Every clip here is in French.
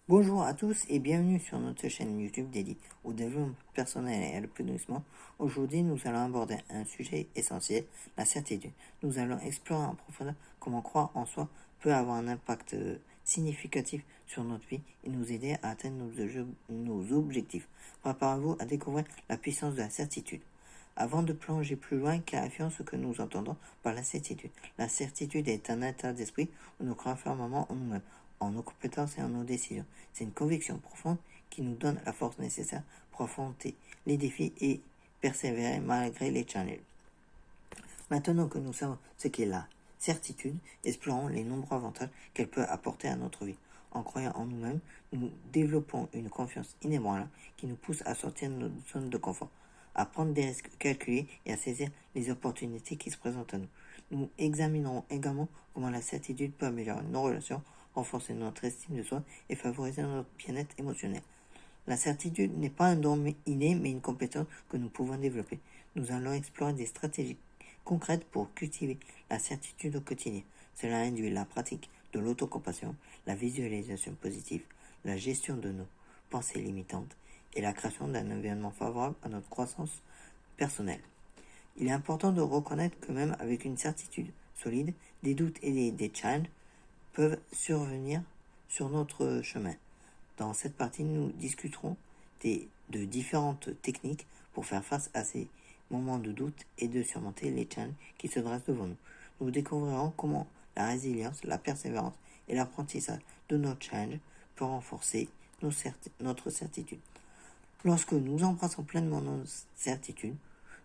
Bonjour à tous et bienvenue sur notre chaîne YouTube dédiée au développement personnel et à l'épanouissement. Aujourd'hui, nous allons aborder un sujet essentiel, la certitude. Nous allons explorer en profondeur comment croire en soi peut avoir un impact significatif sur notre vie et nous aider à atteindre nos objectifs. Préparez-vous à découvrir la puissance de la certitude. Avant de plonger plus loin, clarifions ce que nous entendons par la certitude. La certitude est un état d'esprit où nous croyons fermement en nous-mêmes, en nos compétences et en nos décisions. C'est une conviction profonde qui nous donne la force nécessaire pour affronter les défis et persévérer malgré les challenges. Maintenant que nous savons ce qu'est la certitude, explorons les nombreux avantages qu'elle peut apporter à notre vie. En croyant en nous-mêmes, nous développons une confiance inébranlable qui nous pousse à sortir de notre zone de confort, à prendre des risques calculés et à saisir les opportunités qui se présentent à nous. Nous examinerons également comment la certitude peut améliorer nos relations, renforcer notre estime de soi et favoriser notre bien-être émotionnel. La certitude n'est pas un don inné, mais une compétence que nous pouvons développer. Nous allons explorer des stratégies concrètes pour cultiver la certitude au quotidien. Cela induit la pratique de l'autocompassion, la visualisation positive, la gestion de nos pensées limitantes et la création d'un environnement favorable à notre croissance personnelle. Il est important de reconnaître que même avec une certitude solide, des doutes et des challenges peuvent survenir sur notre chemin. Dans cette partie, nous discuterons de différentes techniques pour faire face à ces moments de doute et de surmonter les challenges qui se dressent devant nous. Nous découvrirons comment la résilience, la persévérance et l'apprentissage de nos challenges peuvent renforcer notre certitude. Lorsque nous embrassons pleinement nos certitudes,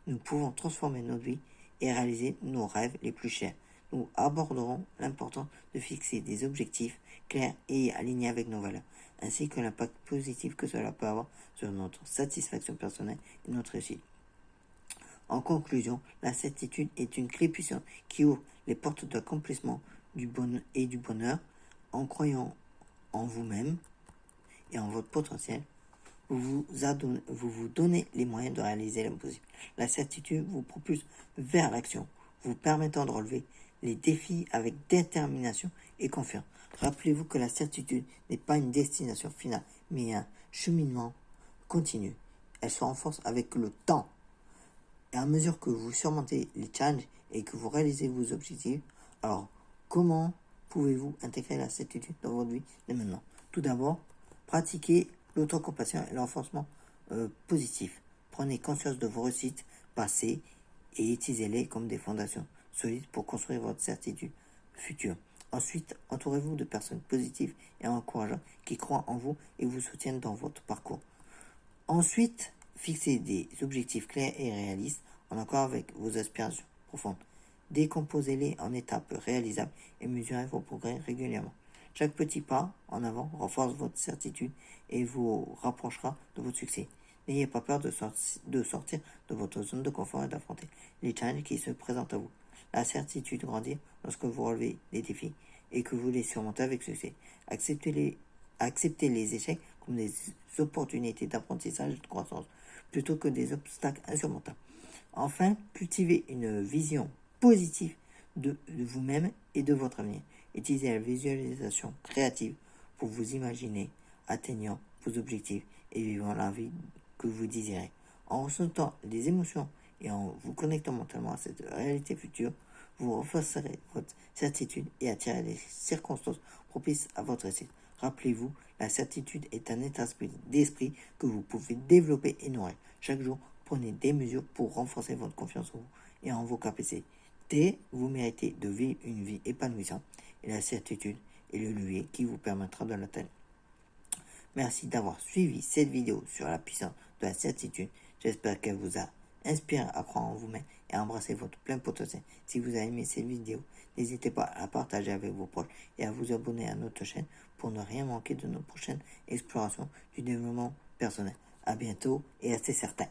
nous pouvons transformer notre vie et réaliser nos rêves les plus chers. Nous aborderons l'importance de fixer des objectifs clairs et alignés avec nos valeurs, ainsi que l'impact positif que cela peut avoir sur notre satisfaction personnelle et notre réussite. En conclusion, la certitude est une clé puissante qui ouvre les portes d'accomplissement du bonheur. En croyant en vous-même et en votre potentiel, vous vous donnez les moyens de réaliser l'impossible. La certitude vous propulse vers l'action, vous permettant de relever les défis avec détermination et confiance. Rappelez-vous que la certitude n'est pas une destination finale, mais un cheminement continu. Elle se renforce avec le temps. Et à mesure que vous surmontez les challenges et que vous réalisez vos objectifs, alors comment pouvez-vous intégrer la certitude dans votre vie dès maintenant? Tout d'abord, pratiquez l'autocompassion et l'enforcement positif. Prenez conscience de vos réussites passées et utilisez-les comme des fondations solides pour construire votre certitude future. Ensuite, entourez-vous de personnes positives et encourageantes qui croient en vous et vous soutiennent dans votre parcours. Ensuite, fixez des objectifs clairs et réalistes en accord avec vos aspirations profondes. Décomposez-les en étapes réalisables et mesurez vos progrès régulièrement. Chaque petit pas en avant renforce votre certitude et vous rapprochera de votre succès. N'ayez pas peur de sortir de votre zone de confort et d'affronter les challenges qui se présentent à vous. La certitude grandit lorsque vous relevez les défis et que vous les surmontez avec succès. Acceptez les échecs comme des opportunités d'apprentissage et de croissance, plutôt que des obstacles insurmontables. Enfin, cultivez une vision positive de vous-même et de votre avenir. Utilisez la visualisation créative pour vous imaginer atteignant vos objectifs et vivant la vie que vous désirez. En ressentant les émotions et en vous connectant mentalement à cette réalité future, vous renforcerez votre certitude et attirez les circonstances propices à votre réussite. Rappelez-vous, la certitude est un état d'esprit que vous pouvez développer et nourrir. Chaque jour, prenez des mesures pour renforcer votre confiance en vous et en vos capacités. Vous méritez de vivre une vie épanouissante et la certitude est le levier qui vous permettra de l'atteindre. Merci d'avoir suivi cette vidéo sur la puissance de la certitude. J'espère qu'elle vous a inspiré à croire en vous-même et à embrasser votre plein potentiel. Si vous avez aimé cette vidéo, n'hésitez pas à la partager avec vos proches et à vous abonner à notre chaîne pour ne rien manquer de nos prochaines explorations du développement personnel. À bientôt et restez certains.